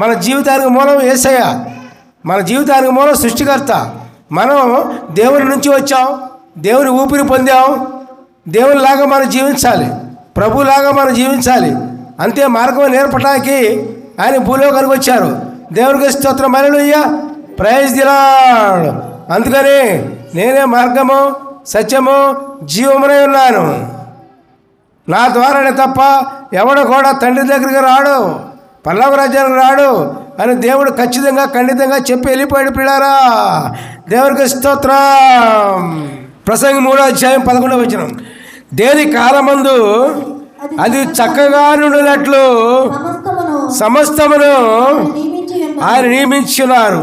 మన జీవితానికి మూలం యేసయ్య, మన జీవితానికి మూలం సృష్టికర్త. మనం దేవుని నుంచి వచ్చాం, దేవుని ఊపిరి పొందాం. దేవునిలాగా మనం జీవించాలి, ప్రభులాగా మనం జీవించాలి. అంతే మార్గం నేర్పడానికి ఆయన భూలోకానికి వచ్చారు. దేవునికి స్తోత్రం, హల్లెలూయా, ప్రైజ్ ది లార్డ్. అందుకని నేనే మార్గము, సత్యము, జీవమునై ఉన్నాను. నా ద్వారానే తప్ప ఎవడు కూడా తండ్రి దగ్గరికి రాడు, పరలోక రాజ్యానికి రాడు అని దేవుడు ఖండితంగా చెప్పి వెళ్ళిపోయాడు. పిల్లారా, దేవునికి స్తోత్రం. ప్రసంగి 3:11 దేని కాలమందు అది చక్కగా నుండినట్లు సమస్తమును ఆయన నియమించున్నారు.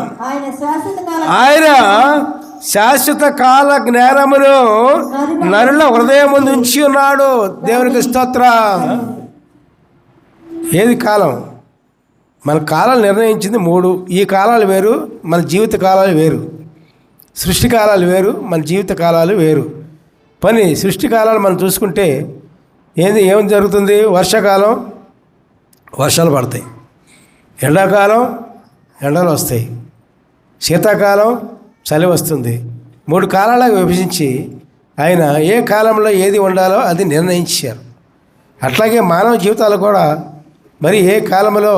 ఆయన శాశ్వత కాల జ్ఞానమును నరుల హృదయం ముందు ఉంచి ఉన్నాడు. దేవునికి స్తోత్రం. ఏది కాలం? మన కాలాలు నిర్ణయించింది 3. ఈ కాలాలు వేరు, మన జీవిత కాలాలు వేరు. సృష్టి కాలాలు వేరు, మన జీవిత కాలాలు వేరు. సృష్టి కాలాలు మనం చూసుకుంటే ఏం జరుగుతుంది? వర్షాకాలం వర్షాలు పడతాయి, ఎండాకాలం ఎండలు వస్తాయి, శీతాకాలం చలి వస్తుంది. 3 కాలాలకు విభజించి ఆయన ఏ కాలంలో ఏది ఉండాలో అది నిర్ణయించారు. అట్లాగే మానవ జీవితాలు కూడా మరి ఏ కాలంలో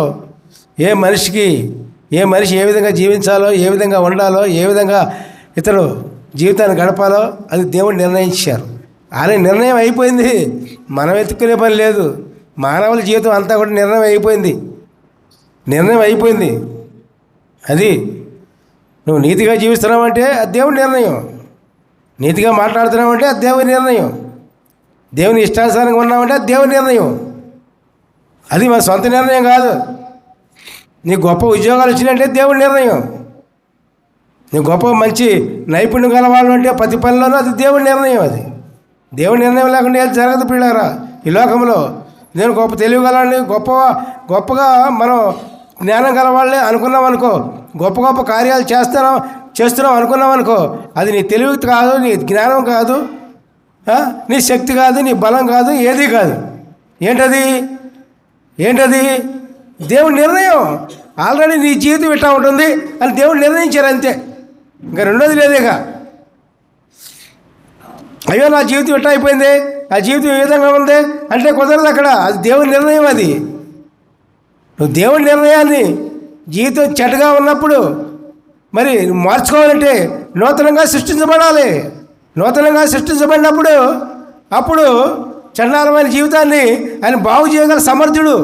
ఏ మనిషి ఏ విధంగా జీవించాలో, ఏ విధంగా ఉండాలో, ఏ విధంగా ఇతడు జీవితాన్ని గడపాలో అది దేవుడు నిర్ణయించారు. ఆయన నిర్ణయం అయిపోయింది, మనం ఎత్తుకునే పని లేదు. మానవుల జీవితం అంతా కూడా నిర్ణయం అయిపోయింది. అది నువ్వు నీతిగా జీవిస్తున్నావంటే అది దేవుని నిర్ణయం, నీతిగా మాట్లాడుతున్నావంటే అది దేవుని నిర్ణయం, దేవుని ఇష్టానుసారంగా ఉన్నామంటే అది దేవుని నిర్ణయం. అది మన సొంత నిర్ణయం కాదు. నీకు గొప్ప ఉద్యోగాలు వచ్చినాయంటే దేవుని నిర్ణయం, నీకు గొప్ప మంచి నైపుణ్యం కలవాళ్ళు అంటే ప్రతి పనిలోనూ అది దేవుని నిర్ణయం. అది దేవుని నిర్ణయం లేకుండా ఏది జరగదు పిల్లారా ఈ లోకంలో. నేను గొప్ప తెలివి కలవాళ్ళని గొప్పగా మనం జ్ఞానం కలవాళ్ళే అనుకున్నాం అనుకో, గొప్ప కార్యాలు చేస్తున్నాం అనుకున్నాం అనుకో, అది నీ తెలివి కాదు, నీ జ్ఞానం కాదు, నీ శక్తి కాదు, నీ బలం కాదు, ఏది కాదు. ఏంటది? దేవుని నిర్ణయం. ఆల్రెడీ నీ జీవితం ఇట్లా ఉంటుంది అని దేవుడు నిర్ణయించారు, అంతే. ఇంకా రెండోది లేదేగా. అయ్యో నా జీవితం ఇట్లా అయిపోయింది, ఆ జీవితం ఏ విధంగా ఉంది అంటే కుదరదు అక్కడ. అది దేవుని నిర్ణయం. అది నువ్వు దేవుని నిర్ణయాన్ని జీవితం చెడ్డగా ఉన్నప్పుడు మరి మార్చుకోవాలంటే నూతనంగా సృష్టించబడాలి. నూతనంగా సృష్టించబడినప్పుడు అప్పుడు చండాలమైన జీవితాన్ని ఆయన బాగు చేయగల సమర్థుడు.